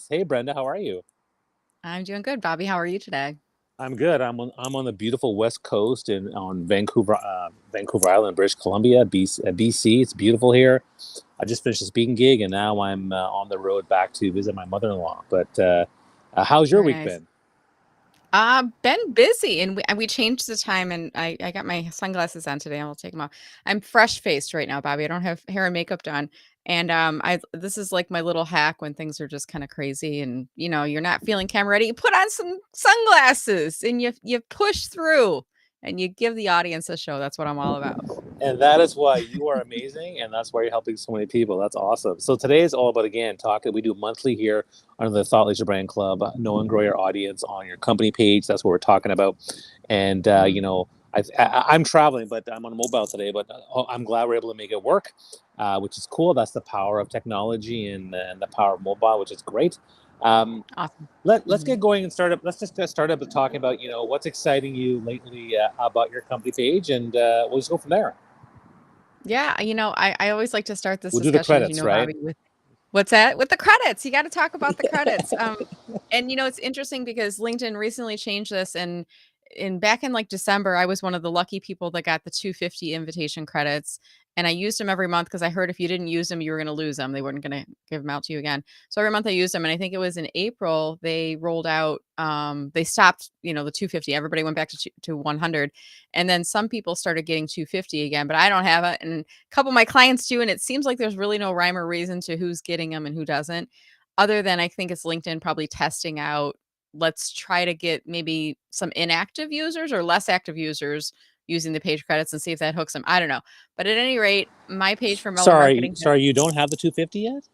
Audience. Hey, Brenda, how are you? I'm doing good, Bobby. How are you today? I'm good. I'm on the beautiful West Coast and on Vancouver Island, British Columbia, BC. It's beautiful here. I just finished a speaking gig, and now I'm on the road back to visit my mother-in-law. But how's your Very week nice. been? Been busy, and we changed the time, and I got my sunglasses on today, and I'll take them off. I'm fresh faced right now, Bobby. I don't have hair and makeup done, and I this is like my little hack when things are just kind of crazy, and you're not feeling camera ready. You put on some sunglasses, and you push through, and you give the audience a show. That's what I'm all about. And that is why you are amazing, and that's why you're helping so many people. That's awesome. So today is all about again talking. We do monthly here under the Thought Leader Brand Club. Know and grow your audience on your company page. That's what we're talking about. And Mhm. I'm traveling, but I'm on mobile today. But I'm glad we're able to make it work, which is cool. That's the power of technology and the power of mobile, which is great. Um, Awesome. let's Mhm. get going and start up. Let's just start up with talking about what's exciting you lately about your company page, and we'll just go from there. Yeah, I always like to start this We'll do the discussion, as you credits, know, right? Bobby, with what's that? With the credits. You gotta talk about the credits. And it's interesting because LinkedIn recently changed this, and in back in like December, I was one of the lucky people that got the 250 invitation credits, and I used them every month because I heard if you didn't use them, you were going to lose them. They weren't going to give them out to you again. So every month I used them, and I think it was in April they rolled out. They stopped, the 250. Everybody went back to 100, and then some people started getting 250 again. But I don't have it, and a couple of my clients do, and it seems like there's really no rhyme or reason to who's getting them and who doesn't, other than I think it's LinkedIn probably testing out, let's try to get maybe some inactive users or less active users using the page credits and see if that hooks them. I don't know. But at any rate, my page for Mellow Sorry, Marketing, sorry, you don't have the 250 yet?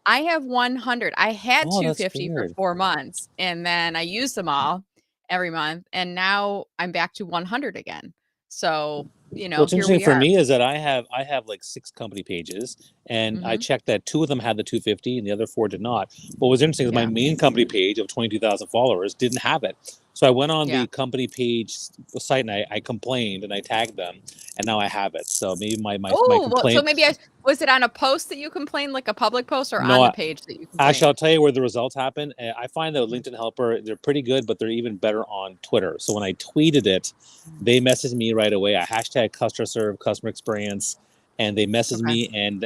I have 100. I had Oh, that's 250 for weird. 4 months, and then I used them all every month, and now I'm back to 100 again. So, What's here interesting we for are. me is that I have like six company pages, and I Mhm. checked that two of them had the 250 and the other four did not. What was interesting is my Yeah. main company page of 22,000 followers didn't have it. So I went on Yeah. the company page site and I complained and I tagged them, and now I have it. So maybe my Oh, well, so complaint. maybe I was it on a post that you complained, like a public post, or on No, the page that you actually, I'll complained? tell you where the results happen. I find the LinkedIn Helper, they're pretty good, but they're even better on Twitter. So when I tweeted it, Mm. they messaged me right away. I hashtag customer serve, customer experience, and they messaged Okay. me, and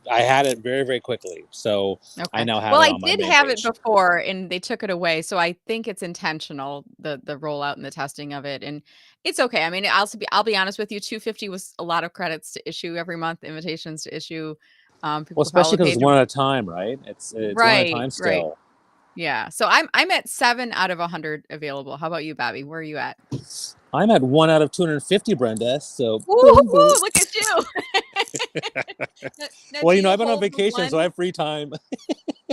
I had it very, very quickly. So I Okay. now have Well, it I on my did main have it page. before and they took it away, so I think it's intentional, the rollout and the testing of it, and it's okay. I mean, I'll be honest with you, 250 was a lot of credits to issue every month, invitations to issue, Well, people to follow especially the because it's page. one at a time, right? It's one at a Right, time right. still. Yeah. So I'm at 7 out of 100 available. How about you, Bobby? Where are you at? I'm at 1 out of 250, Brenda. So boom, boom. Woo-hoo, look at you. Now, Well, do you I've been on hold the vacation, so I one have free time.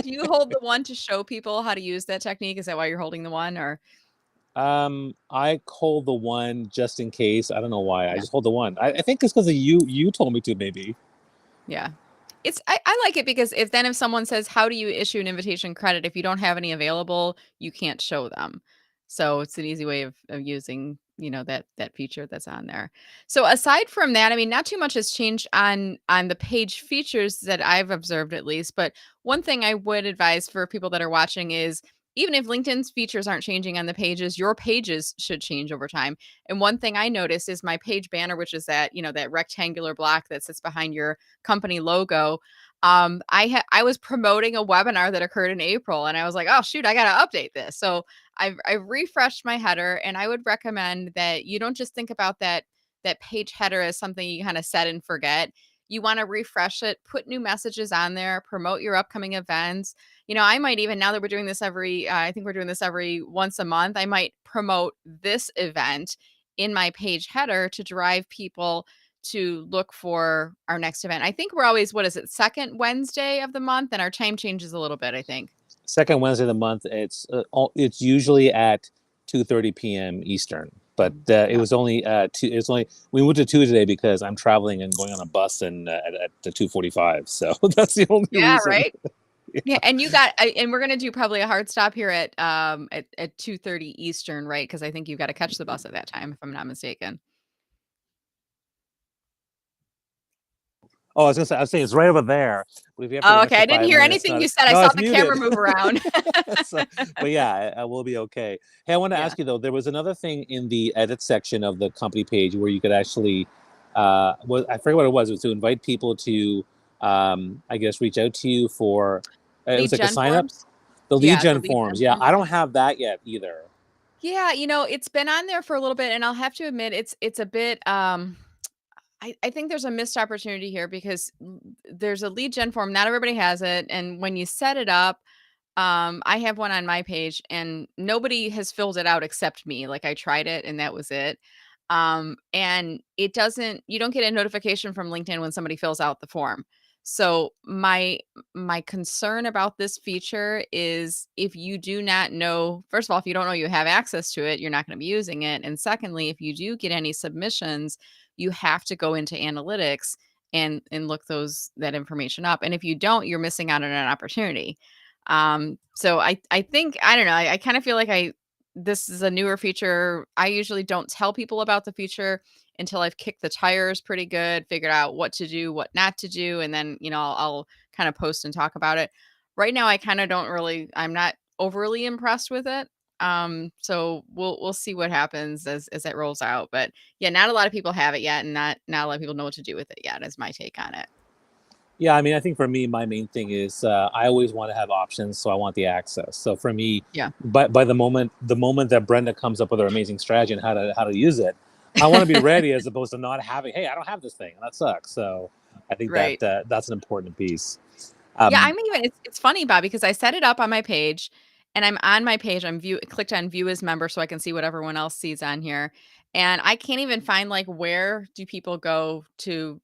to show people how to use that technique? Is that why you're holding the one, or I hold the one just in case. I don't know why. I yeah. just hold the one. I think it's because of you. You told me to, maybe. Yeah. I like it because if someone says, "How do you issue an invitation credit?" If you don't have any available, you can't show them. So it's an easy way of using, that feature that's on there. So aside from that, I mean, not too much has changed on the page features that I've observed at least, but one thing I would advise for people that are watching is even if LinkedIn's features aren't changing on the pages, your pages should change over time. And one thing I noticed is my page banner, which is that rectangular block that sits behind your company logo. I was promoting a webinar that occurred in April, and I was like, oh shoot, I got to update this. So I've refreshed my header, and I would recommend that you don't just think about that page header as something you kind of set and forget. You want to refresh it, put new messages on there, promote your upcoming events. I might even, now that we're doing this I think we're doing this every once a month, I might promote this event in my page header to drive people to look for our next event. I think we're always, what is it, second Wednesday of the month, and our time changes a little bit, I think. Second Wednesday of the month. It's usually at 2:30 p.m. Eastern. But Mhm. it Yeah. was only two. It's only we moved to Tuesday because I'm traveling and going on a bus and at the 2:45. So that's the only Yeah, reason. right? Yeah, and and we're gonna do probably a hard stop here at 2:30 Eastern, right? Because I think you've got to catch the bus at that time, if I'm not mistaken. Oh, I was saying it's right over there. But if you have for the Oh, next okay. I didn't 5 hear minutes, anything not you said. I no, saw it's the camera muted. move around. So, but yeah, I will be okay. Hey, I want to Yeah. ask you though. There was another thing in the edit section of the company page where you could actually, I forget what it was. It was to invite people to, I guess, reach out to you for. It was Lead like a gen sign up, forms? the lead Yeah, the gen lead forms. gen Yeah, forms, I yeah. don't have that yet either. Yeah, it's been on there for a little bit, and I'll have to admit it's a bit, I think there's a missed opportunity here because there's a lead gen form, not everybody has it, and when you set it up, I have one on my page and nobody has filled it out except me. Like I tried it and that was it. And it doesn't you don't get a notification from LinkedIn when somebody fills out the form. So my concern about this feature is if you do not know, first of all, if you don't know you have access to it, you're not going to be using it. And secondly, if you do get any submissions, you have to go into analytics and look that information up. And if you don't, you're missing out on an opportunity. So I think I don't know, I kind of feel like this is a newer feature. I usually don't tell people about the feature until I've kicked the tires pretty good, figured out what to do, what not to do, and then, I'll kind of post and talk about it. Right now I kind of don't really I'm not overly impressed with it. So we'll see what happens as it rolls out. But yeah, not a lot of people have it yet and not a lot of people know what to do with it yet is my take on it. Yeah, I mean, I think for me, my main thing is I always want to have options, so I want the access. So for me, Yeah. by the moment that Brenda comes up with her amazing strategy and how to use it, I want to be ready as opposed to not having. Hey, I don't have this thing, and that sucks. So I think Right. that's an important piece. Yeah, Um, I'm even it's funny, Bob, because I set it up on my page and I'm on my page. I'm clicked on view as member so I can see what everyone else sees on here. And I can't even find like where do people go to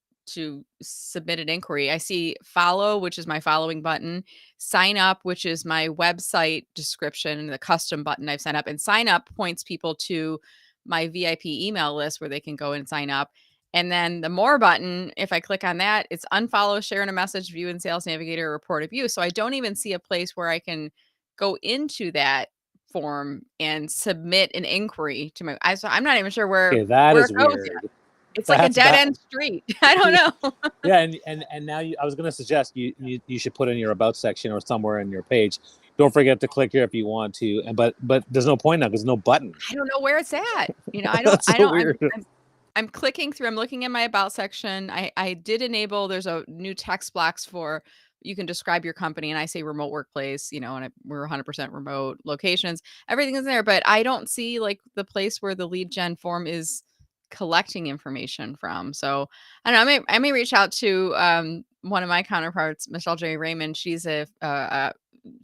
submit an inquiry. I see follow, which is my following button, sign up, which is my website description and the custom button I've set up, and sign up points people to my VIP email list where they can go and sign up. And then the more button, if I click on that, it's unfollow, share in a message, view in Sales Navigator, report a view. So I don't even see a place where I can go into that form and submit an inquiry to so I'm not even sure okay, where that where is it goes yet. weird. It's like a That's dead that. end street. I don't know. Yeah, and now I was going to suggest you should put in your about section or somewhere in your page. Don't forget to click here if you want to. And but there's no point now because there's no button. I don't know where it's at. That's I so don't weird. I'm clicking through, I'm looking at my about section. I did enable there's a new text blocks for you can describe your company and I say remote workplace, and we're 100% remote locations. Everything is there, but I don't see like the place where the lead gen form is collecting information from. So I don't know. I may reach out to one of my counterparts, Michelle J. Raymond. She's a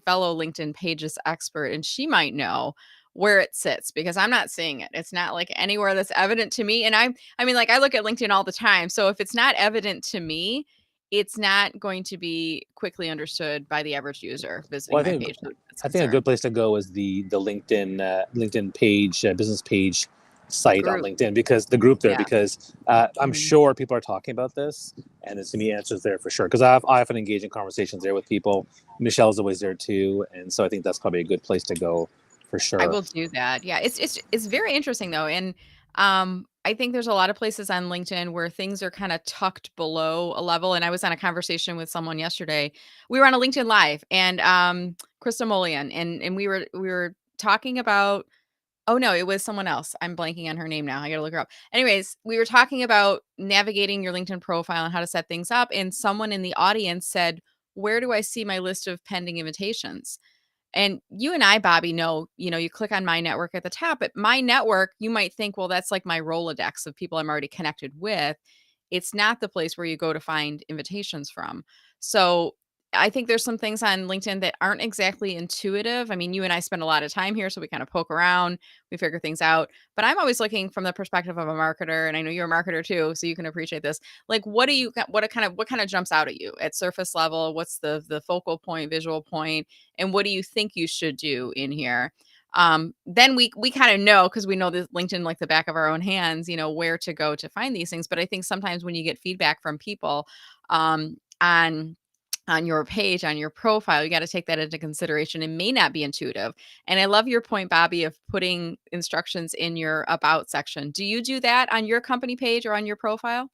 fellow LinkedIn Pages expert, and she might know where it sits because I'm not seeing it. It's not like anywhere that's evident to me. And I mean, like I look at LinkedIn all the time. So if it's not evident to me, it's not going to be quickly understood by the average user Well, visiting my page. That's I think a good concerned. place to go is the LinkedIn page business page site on Group. LinkedIn because the group there Yeah. because I'm Mhm. sure people are talking about this and there's gonna be answers there for sure because I often engage in conversations there with people. Michelle's always there too, and so I think that's probably a good place to go for I sure. will do that. Yeah, it's very interesting though, and I think there's a lot of places on LinkedIn where things are kind of tucked below a level. And I was on a conversation with someone yesterday. We were on a LinkedIn Live, and Krista Molian, and we were talking about. Oh no, it was someone else. I'm blanking on her name now. I gotta look her up. Anyways, we were talking about navigating your LinkedIn profile and how to set things up, and someone in the audience said, "Where do I see my list of pending invitations?" And you and I, Bobby, know, you click on my network at the top, but my network, you might think, well, that's like my Rolodex of people I'm already connected with. It's not the place where you go to find invitations from. So I think there's some things on LinkedIn that aren't exactly intuitive. I mean, you and I spend a lot of time here, so we kind of poke around, we figure things out. But I'm always looking from the perspective of a marketer, and I know you're a marketer too, so you can appreciate this. Like, what kind of jumps out at you at surface level? What's the focal point, visual point? And what do you think you should do in here? Then we kind of know because we know this LinkedIn like the back of our own hands, where to go to find these things. But I think sometimes when you get feedback from people on your page, on your profile, you got to take that into consideration. It may not be intuitive. And I love your point, Bobby, of putting instructions in your about section. Do you do that on your company page or on your profile?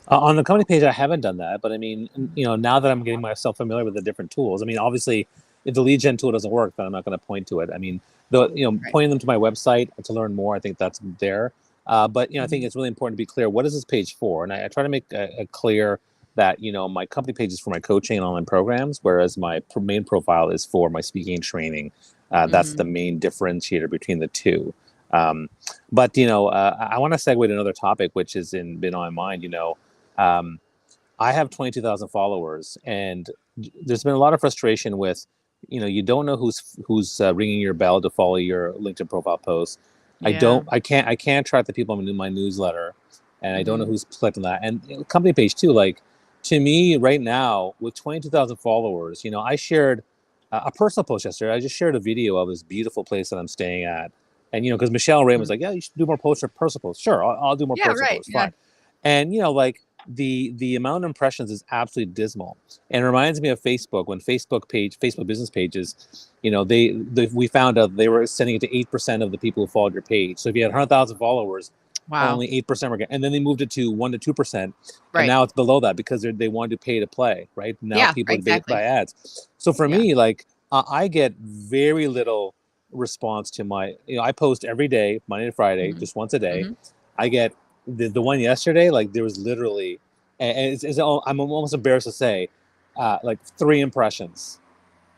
On the company page, I haven't done that, but I mean, now that I'm getting myself familiar with the different tools, I mean, obviously, if the lead gen tool doesn't work, then I'm not going to point to it. I mean, Right. pointing them to my website to learn more, I think that's there. But I think Mhm. it's really important to be clear. What is this page for? And I try to make a clear that my company page is for my coaching and online programs, whereas my main profile is for my speaking and training. That's the Mhm. main differentiator between the two. Um, but I want to segue to another topic, which has been on my mind. Um, I have 22,000 followers, and there's been a lot of frustration with, you don't know who's ringing your bell to follow your LinkedIn profile posts. Yeah. I can't track the people in my newsletter, and I don't know Mhm. who's clicking that. And company page too. Like, to me, right now with 22,000 followers, I shared a personal post yesterday. I just shared a video of this beautiful place that I'm staying at, and because Michelle Ray was Mhm. like, yeah, you should do more posts or personal posts. Sure, I'll do more Yeah, personal right. posts. Yeah. Fine. And like the amount of impressions is absolutely dismal, and it reminds me of Facebook. When Facebook business pages, we found out they were sending it to 8% of the people who followed your page. So if you had 100,000 followers, Wow. only 8% were getting, and then they moved it to 1 to 2%, and Right. now it's below that because they wanted to pay to play. Right now, Yeah, people buy exactly. ads. So for Yeah. me, like, I get very little response to my. I post every day, Monday to Friday, Mhm. just once a day. Mhm. I get the one yesterday, like, there was literally, and I'm almost embarrassed to say, like, 3 impressions.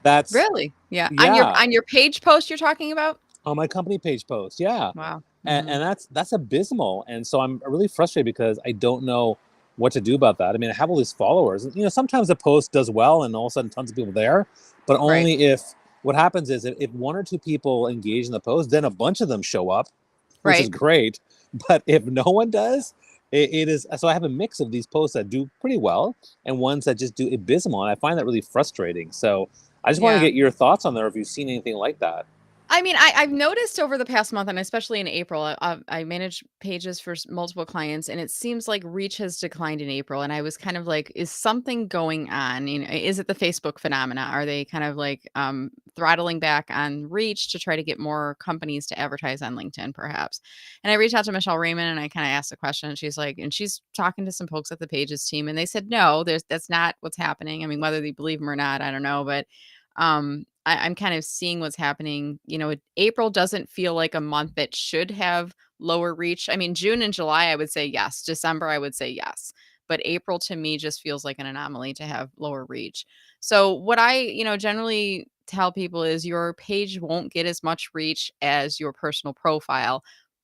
That's Really? Yeah. Yeah, On your page post you're talking about? on my company page post, yeah, Wow. and Mhm. that's abysmal, and so I'm really frustrated because I don't know what to do about that. I mean, I have all these followers, and sometimes the post does well, and all of a sudden tons of people there, but Right. only if what happens is if one or two people engage in the post, then a bunch of them show up, which is Right. great. But if no one does, it is. So I have a mix of these posts that do pretty well and ones that just do abysmal, and I find that really frustrating. So I just want to Yeah. get your thoughts on there if you've seen anything like that. I mean, I've noticed over the past month, and especially in April, I manage pages for multiple clients, and it seems like reach has declined in April. And I was kind of like, is something going on? Is it the Facebook phenomena? Are they kind of like throttling back on reach to try to get more companies to advertise on LinkedIn, perhaps? And I reached out to Michelle Raymond, and I kind of asked the question, and she's talking to some folks at the pages team, and they said, no, that's not what's happening. I mean, whether they believe them or not, I don't know, but I'm kind of seeing what's happening. April doesn't feel like a month that should have lower reach. I mean, June and July, I would say yes. December, I would say yes. But April to me just feels like an anomaly to have lower reach. So what I, generally tell people is your page won't get as much reach as your personal profile,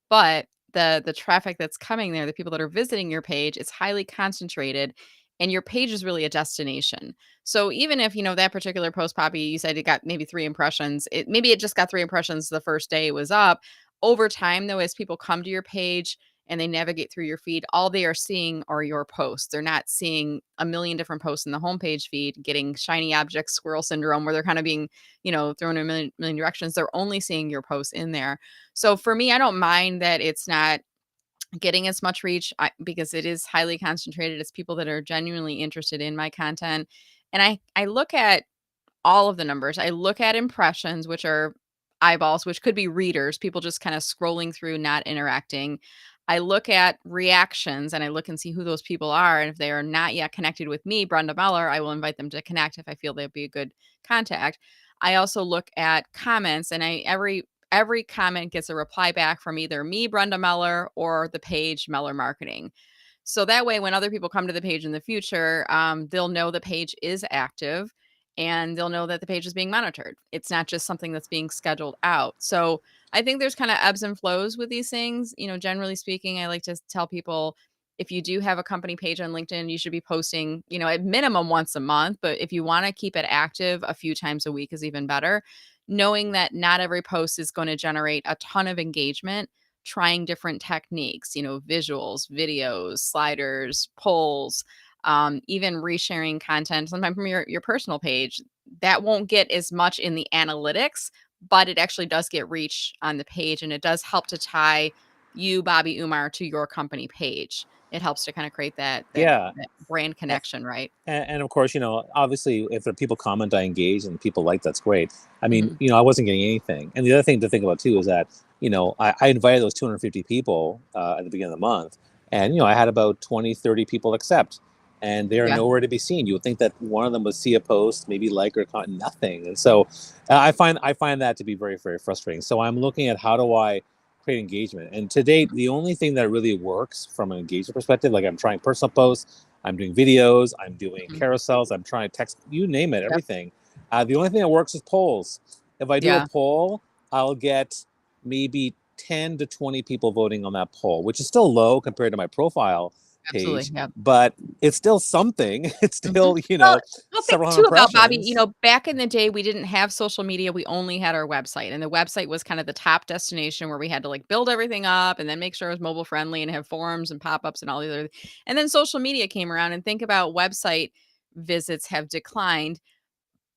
but the traffic that's coming there, the people that are visiting your page, it's highly concentrated, and your page is really a destination. So even if, that particular post, Poppy, you said it got maybe 3 impressions, maybe it just got 3 impressions the first day it was up. Over time, though, as people come to your page and they navigate through your feed, all they are seeing are your posts. They're not seeing a million different posts in the homepage feed, getting shiny object squirrel syndrome where they're kind of being, thrown in a million directions. They're only seeing your posts in there. So for me, I don't mind that it's not getting as much reach because it is highly concentrated. It's people that are genuinely interested in my content. And I look at all of the numbers. I look at impressions, which are eyeballs, which could be readers, people just kind of scrolling through, not interacting. I look at reactions and I look and see who those people are. And if they are not yet connected with me, Brenda Meller, I will invite them to connect if I feel they'd be a good contact. I also look at comments, and every comment gets a reply back from either me, Brenda Meller, or the page Meller Marketing. So that way, when other people come to the page in the future, they'll know the page is active, and they'll know that the page is being monitored. It's not just something that's being scheduled out. So I think there's kind of ebbs and flows with these things. Generally speaking, I like to tell people, if you do have a company page on LinkedIn, you should be posting, at minimum once a month. But if you want to keep it active, a few times a week is even better. Knowing that not every post is going to generate a ton of engagement, trying different techniques, visuals, videos, sliders, polls, even resharing content, sometimes from your personal page, that won't get as much in the analytics, but it actually does get reach on the page, and it does help to tie you, Bobby Umar, to your company page. It helps to kind of create Yeah. that brand connection, right? And of course, obviously, if the people comment, I engage, and people like, that's great. I mean, Mhm. I wasn't getting anything. And the other thing to think about too is that, I invited those 250 people at the beginning of the month, And, I had about 20, 30 people accept, and they are Yeah. nowhere to be seen. You would think that one of them would see a post, maybe like or comment, nothing. And so I find that to be very, very frustrating. So I'm looking at how do I create engagement. And to date, the only thing that really works from an engagement perspective, like I'm trying personal posts, I'm doing videos, I'm doing Mhm. carousels, I'm trying to text, you name it, Yep. everything. The only thing that works is polls. If I do a Yeah. poll, I'll get maybe 10 to 20 people voting on that poll, which is still low compared to my profile Absolutely. page, Yep. but it's still something. It's Mhm. still, Well, I'll think several hundred too about Bobby, impressions. back in the day, we didn't have social media, we only had our website, and the website was kind of the top destination where we had to, like, build everything up and then make sure it was mobile friendly and have forums and pop-ups and all the other and then social media came around, and think about website visits have declined.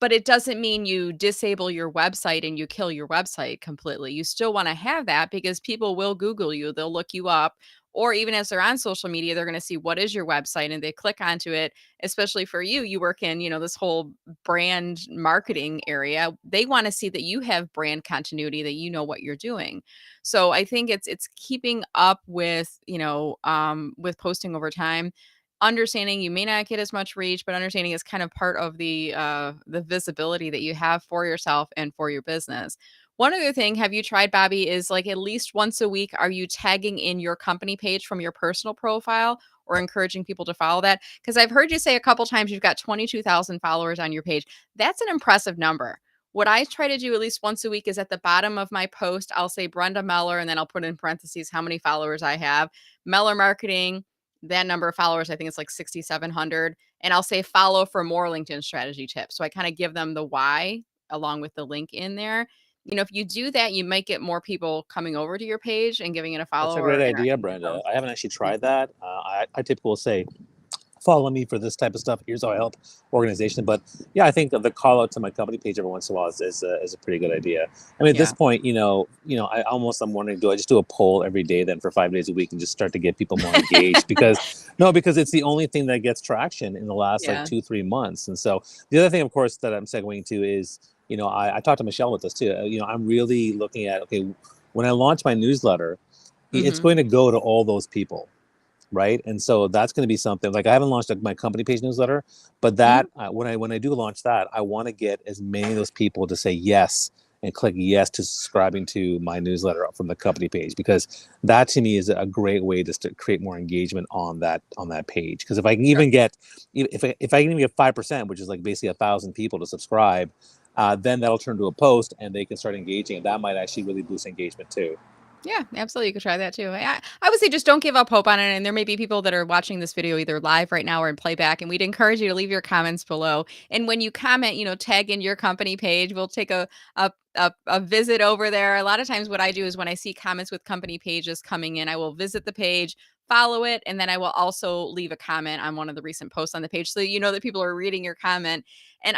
But it doesn't mean you disable your website and you kill your website completely. You still wanna have that because people will Google you, they'll look you up, or even as they're on social media, they're gonna see what is your website, and they click onto it, especially for you, you work in, this whole brand marketing area. They wanna see that you have brand continuity, that you know what you're doing. So I think it's keeping up with posting over time, understanding you may not get as much reach, but understanding is kind of part of the visibility that you have for yourself and for your business. One other thing, have you tried, Bobby, is like at least once a week, are you tagging in your company page from your personal profile or encouraging people to follow that? Because I've heard you say a couple times you've got 22,000 followers on your page. That's an impressive number. What I try to do at least once a week is at the bottom of my post, I'll say Brenda Meller, and then I'll put in parentheses how many followers I have. Meller Marketing, that number of followers, I think it's like 6,700. And I'll say follow for more LinkedIn strategy tips. So I kind of give them the why along with the link in there. If you do that, you might get more people coming over to your page and giving it a That's follow a great or idea, interacting with the Brenda. post. I haven't actually Yeah. tried that. I typically will say, follow me for this type of stuff. Here's how I help organization. But yeah, I think the call out to my company page every once in a while is a pretty good idea. I mean, at this Yeah. point, I'm wondering, do I just do a poll every day then for 5 days a week and just start to get people more engaged? Because no, because it's the only thing that gets traction in the last like Yeah. 2, 3 months. And so the other thing, of course, that I'm segueing to is, I talked to Michelle with this too. I'm really looking at, okay, when I launch my newsletter, it's Hmm. going to go to all those people, right? And so that's going to be something like I haven't launched my company page newsletter, but Hmm. that when I do launch that, I want to get as many of those people to say yes and click yes to subscribing to my newsletter from the company page, because that to me is a great way just to create more engagement on that page. Because if I can Sure. even get if I can even get 5%, which is like basically 1,000 people to subscribe, then that'll turn to a post and they can start engaging, and that might actually really boost engagement too. Yeah, absolutely. You could try that too. I would say just don't give up hope on it. And there may be people that are watching this video either live right now or in playback. And we'd encourage you to leave your comments below. And when you comment, tag in your company page. We'll take a visit over there. A lot of times, what I do is when I see comments with company pages coming in, I will visit the page, follow it, and then I will also leave a comment on one of the recent posts on the page so you know that people are reading your comment. And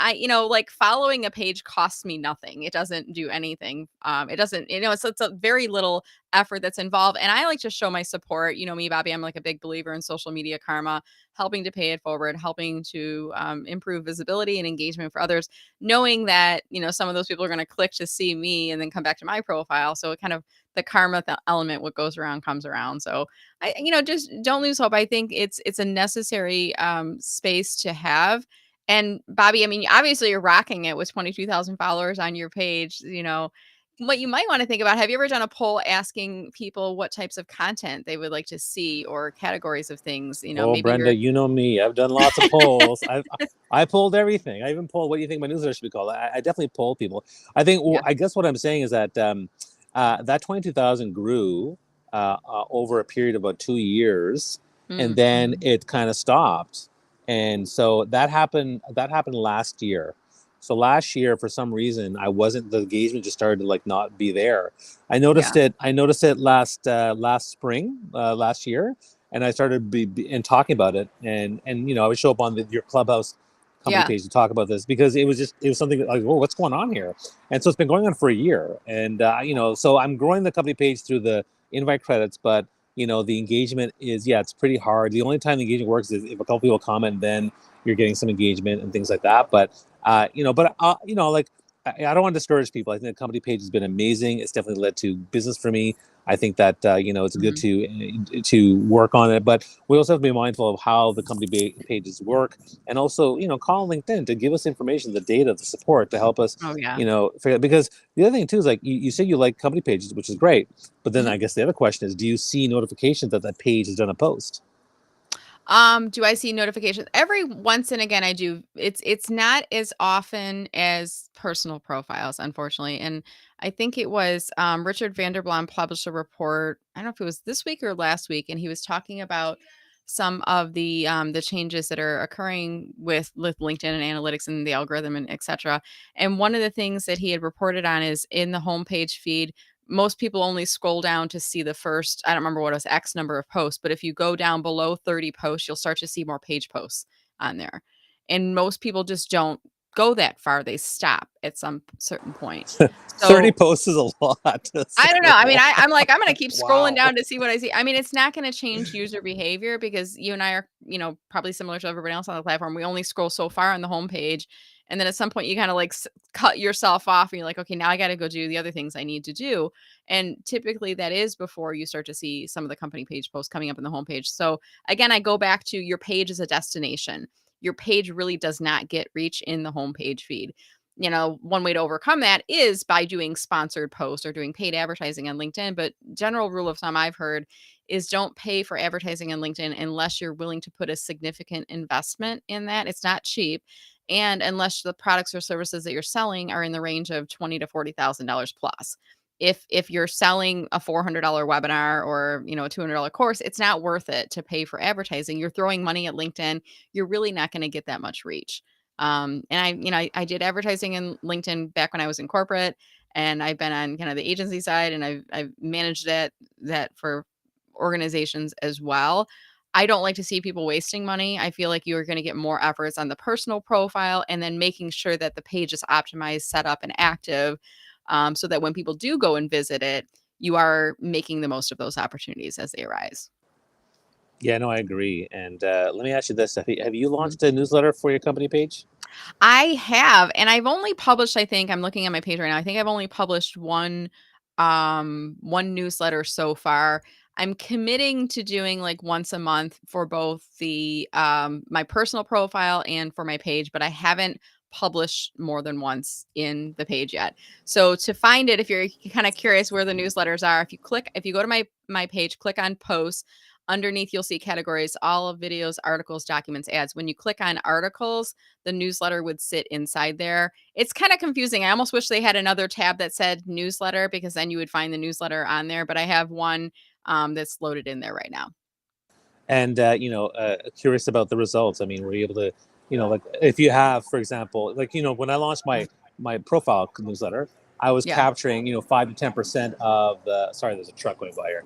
like following a page costs me nothing. It doesn't do anything. It doesn't, it's a very little effort that's involved. And I like to show my support. You know me, Bobby, I'm like a big believer in social media karma, helping to pay it forward, helping to improve visibility and engagement for others, knowing that, some of those people are going to click to see me and then come back to my profile. So it kind of the karma element, what goes around comes around. So just don't lose hope. I think it's a necessary space to have. And Bobby, I mean, obviously you're rocking it with 22,000 followers on your page. What you might want to think about, have you ever done a poll asking people what types of content they would like to see or categories of things? Oh, Maybe Brenda, you're you know me. I've done lots of polls. I polled everything. I even polled what do you think my newsletter should be called. I definitely polled people. I think. Well, yeah. I guess what I'm saying is that that 22,000 grew over a period of about 2 years, and then Mm-hmm. it kind of stopped. And so that happened. That happened last year. So last year, for some reason, I wasn't. The engagement just started to like not be there. I noticed Yeah. it. I noticed it last spring, last year, and I started and talking about it, and I would show up on your Clubhouse company Yeah. page to talk about this, because it was something like, whoa, what's going on here? And so it's been going on for a year, and so I'm growing the company page through the invite credits, but the engagement is, yeah, it's pretty hard. The only time the engagement works is if a couple people comment, then you're getting some engagement and things like that. But like I don't want to discourage people. I think the company page has been amazing. It's definitely led to business for me. I think that it's good Mhm. to work on it, but we also have to be mindful of how the company pages work, and also call LinkedIn to give us information, the data, the support to help us. Oh, yeah. Figure, because the other thing too is like you say you like company pages, which is great, but then Mhm. I guess the other question is, do you see notifications that that page has done a post? Do I see notifications? Every once and again I do. It's not as often as personal profiles, unfortunately. And I think it was Richard Vanderblom published a report. I don't know if it was this week or last week, and he was talking about some of the changes that are occurring with LinkedIn and analytics and the algorithm and etc. And one of the things that he had reported on is in the homepage feed, most people only scroll down to see the first, I don't remember what it was, X number of posts, but if you go down below 30 posts, you'll start to see more page posts on there. And most people just don't go that far. They stop at some certain point. 30 So posts is a lot to I don't know. I mean, scroll. I'm like, I'm gonna keep scrolling Wow. down to see what I see. I mean, it's not gonna change user behavior because you and I are, probably similar to everybody else on the platform. We only scroll so far on the homepage, and then at some point you kind of like cut yourself off, and you're like, okay, now I got to go do the other things I need to do. And typically that is before you start to see some of the company page posts coming up in the homepage. So again, I go back to your page as a destination. Your page really does not get reach in the homepage feed. One way to overcome that is by doing sponsored posts or doing paid advertising on LinkedIn. But general rule of thumb I've heard is don't pay for advertising on LinkedIn unless you're willing to put a significant investment in that. It's not cheap. And unless the products or services that you're selling are in the range of $20 to $40,000 plus. If you're selling a $400 webinar or a $200 course, it's not worth it to pay for advertising. You're throwing money at LinkedIn. You're really not going to get that much reach. And I did advertising in LinkedIn back when I was in corporate, and I've been on kind of the agency side, and I've managed that for organizations as well. I don't like to see people wasting money. I feel like you're going to get more efforts on the personal profile and then making sure that the page is optimized, set up, and active, so that when people do go and visit it, you are making the most of those opportunities as they arise. Yeah, no, I agree. And let me ask you this: have you Mhm. launched a newsletter for your company page? I have, and I've only published, I think I'm looking at my page right now. I think I've only published one newsletter so far. I'm committing to doing like once a month for both the my personal profile and for my page, but I haven't published more than once in the page yet. So to find it, if you're kind of curious where the newsletters are, if you go to my page, click on posts. Underneath, you'll see categories, all of videos, articles, documents, ads. When you click on articles, the newsletter would sit inside there. It's kind of confusing. I almost wish they had another tab that said newsletter because then you would find the newsletter on there. But I have one that's loaded in there right now. And curious about the results. I mean, were you able to, like if you have, for example, like when I launched my profile newsletter, I was Yeah. capturing 5 to 10% of the. Sorry, there's a truck going by here.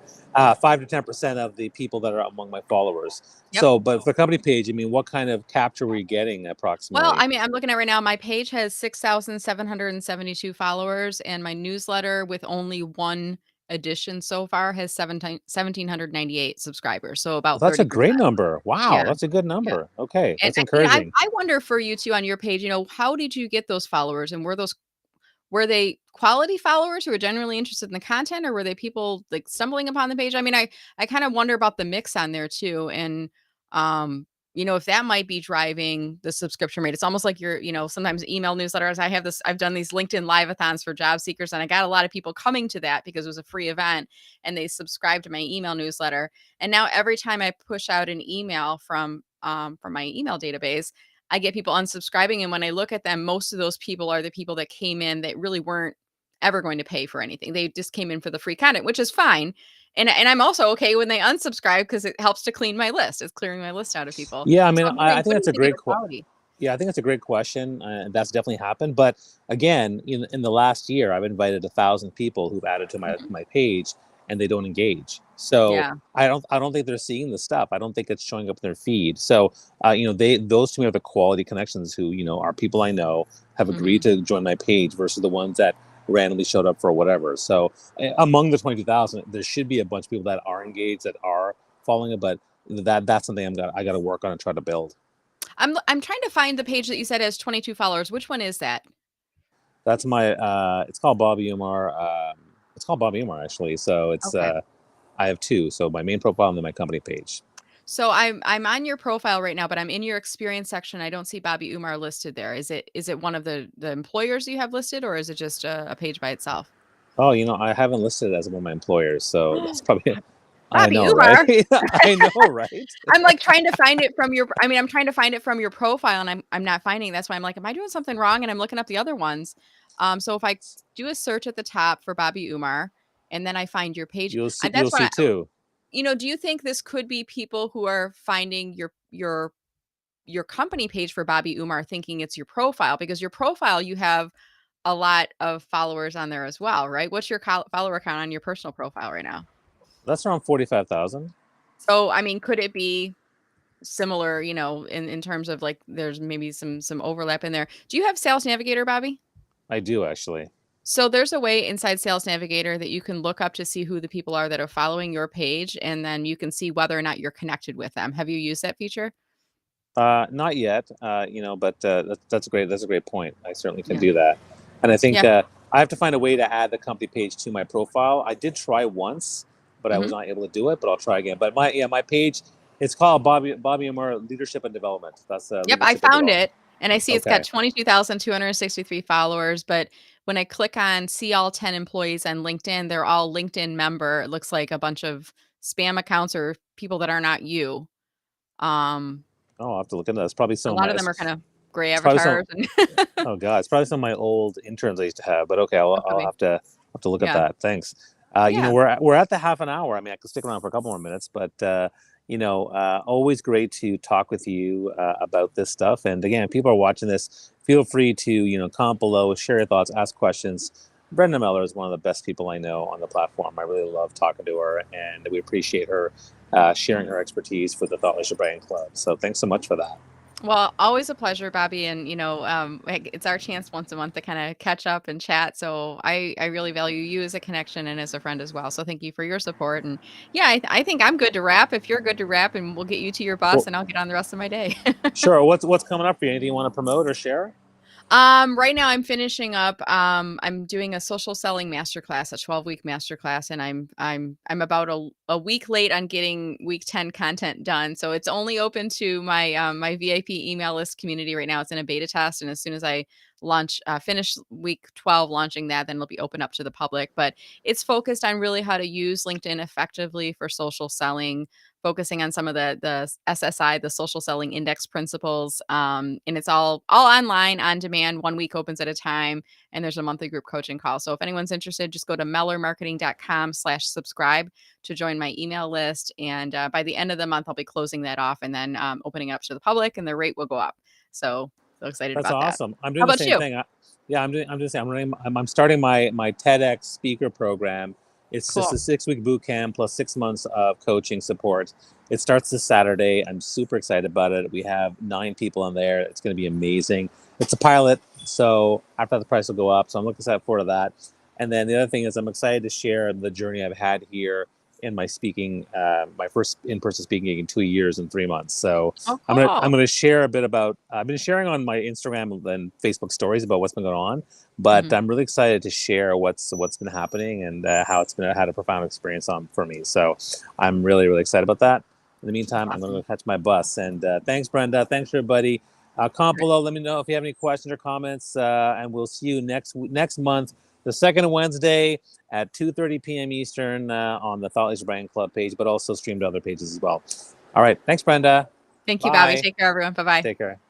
5 to 10% of the people that are among my followers. Yep. So, but for the company page, I mean, what kind of capture were you getting Well, approximately? I mean, I'm looking at right now. My page has 6,772 followers, and my newsletter with only one edition so far has 1,798 subscribers. So Well, about that's a 30%. great number. Wow, Yeah. that's a good Yeah. number. Okay, And that's I encouraging. I wonder for you too on your page, how did you get those followers and were they quality followers who were genuinely interested in the content, or were they people, like, stumbling upon the page? I mean, I kinda wonder about the mix on there too, and, if that might be driving the subscription rate. It's almost like sometimes email newsletters, I've done these LinkedIn Live-a-thons for job seekers, and I got a lot of people coming to that because it was a free event, and they subscribed to my email newsletter, and now every time I push out an email from my email database, I get people unsubscribing, and when I look at them, most of those people are the people that came in that really weren't ever going to pay for anything. They just came in for the free content, which is fine. And I'm also okay when they unsubscribe because it helps to clean my list. It's clearing my list out of people. Yeah, I So mean, I'm wondering, I think what do that's you a think of great the quality? Yeah, I think that's a great question. That's definitely happened. But again, in the last year, I've invited 1,000 people who've added to my Mhm. my page, and they don't engage. So Yeah. I don't think they're seeing the stuff. I don't think it's showing up in their feed. So those to me are the quality connections who are people I know, have agreed Mhm. to join my page versus the ones that randomly showed up for whatever. So among the 22,000, there should be a bunch of people that are engaged, that are following it. But that's something I got to work on and try to build. I'm trying to find the page that you said has 22 followers. Which one is that? That's my. It's called Bobby Umar. It's called Bobby Umar actually. So it's Okay. I have two. So my main profile and then my company page. So I'm on your profile right now, but I'm in your experience section. I don't see Bobby Umar listed there. Is it one of the employers you have listed, or is it just a page by itself? Oh, I haven't listed it as one of my employers, so that's probably. I Bobby know, right? Umar. I know, right? I'm, like, trying to find it from your I mean, I'm trying to find it from your profile, and I'm not finding that's why I'm like, "Am I doing something wrong?" And I'm looking up the other ones. So if I do a search at the top for Bobby Umar, and then I find your page, You'll see. that's You'll what see I too. do you think this could be people who are finding your company page for Bobby Umar thinking it's your profile? Because your profile, you have a lot of followers on there as well, right? What's your follower count on your personal profile right now? That's around 45,000. So, I mean, could it be similar, in terms of, like, there's maybe some overlap in there. Do you have Sales Navigator, Bobby? I do actually. So there's a way inside Sales Navigator that you can look up to see who the people are that are following your page, and then you can see whether or not you're connected with them. Have you used that feature? Not yet. But that's a great point. I certainly can Yeah. do that. And I think Yeah. I have to find a way to add the company page to my profile. I did try once, but I was Mhm. not able to do it. But I'll try again. But my page, it's called Bobby Umar Leadership and Development. That's Yep, I leadership and found development. it, and I see it's got Okay. 22,263 followers, but when I click on see all 10 employees on LinkedIn, they're all LinkedIn member. It looks like a bunch of spam accounts or people that are not you. Um, Oh, I'll have to look into that. It's probably a some of lot my. of them are kinda gray It's probably some. avatars and Oh God, it's probably some of my old interns I used to have. But okay, it could I'll be. have to look at Yeah. that. Thanks. Yeah. We're at the half an hour. I mean, I could stick around for a couple more minutes, but always great to talk with you about this stuff. And again, if people are watching this, feel free to comment below, share your thoughts, ask questions. Brenda Miller is one of the best people I know on the platform. I really love talking to her, and we appreciate her sharing her expertise for the Thought Leadership Brand Club. So thanks so much for that. Well, always a pleasure, Bobby, and, it's our chance once a month to kinda catch up and chat, so I really value you as a connection and as a friend as well, so thank you for your support, and, yeah, I think I'm good to wrap if you're good to wrap, and we'll get you to your bus, Well, and I'll get on the rest of my day. sure. What's coming up for you? Anything you want to promote or share? Right now I'm finishing up, I'm doing a social selling masterclass, a 12-week masterclass, and I'm about a week late on getting week 10 content done. So it's only open to my VIP email list community right now. It's in a beta test, and as soon as I finish week 12 launching that, then it'll be open up to the public. But it's focused on really how to use LinkedIn effectively for social selling, focusing on some of the SSI, the social selling index principles. And it's all online, on demand, 1 week opens at a time. And there's a monthly group coaching call. So if anyone's interested, just go to mellermarketing.com/subscribe to join my email list. And by the end of the month, I'll be closing that off and then opening it up to the public, and the rate will go up. So excited That's about that. awesome. I'm How doing the about same you? thing. Yeah, I'm just saying. I'm starting my TEDx speaker program. It's just Cool. a 6 week boot camp plus 6 months of coaching support. It starts this Saturday. I'm super excited about it. We have 9 people in there. It's going to be amazing. It's a pilot, so after that, the price will go up. So I'm looking forward to that. And then the other thing is, I'm excited to share the journey I've had here in my speaking, my first in-person speaking gig in 2 years and 3 months. So Oh, I'm cool. gonna share a bit about. I've been sharing on my Instagram and Facebook stories about what's been going on, but Mhm. I'm really excited to share what's been happening and how it's been had a profound experience on for me. So I'm really excited about that. In the That's meantime, I'm going to awesome. go catch my bus. And thanks, Brenda. Thanks, everybody. Comment Great. below. Let me know if you have any questions or comments, and we'll see you next month, the second Wednesday at 2:30 p.m. Eastern on the Thought Leadership Brand Club page, but also streamed to other pages as well. All right. Thanks, Brenda. Thank you, Bobby. Bye. Take care, everyone. Bye bye. Take care.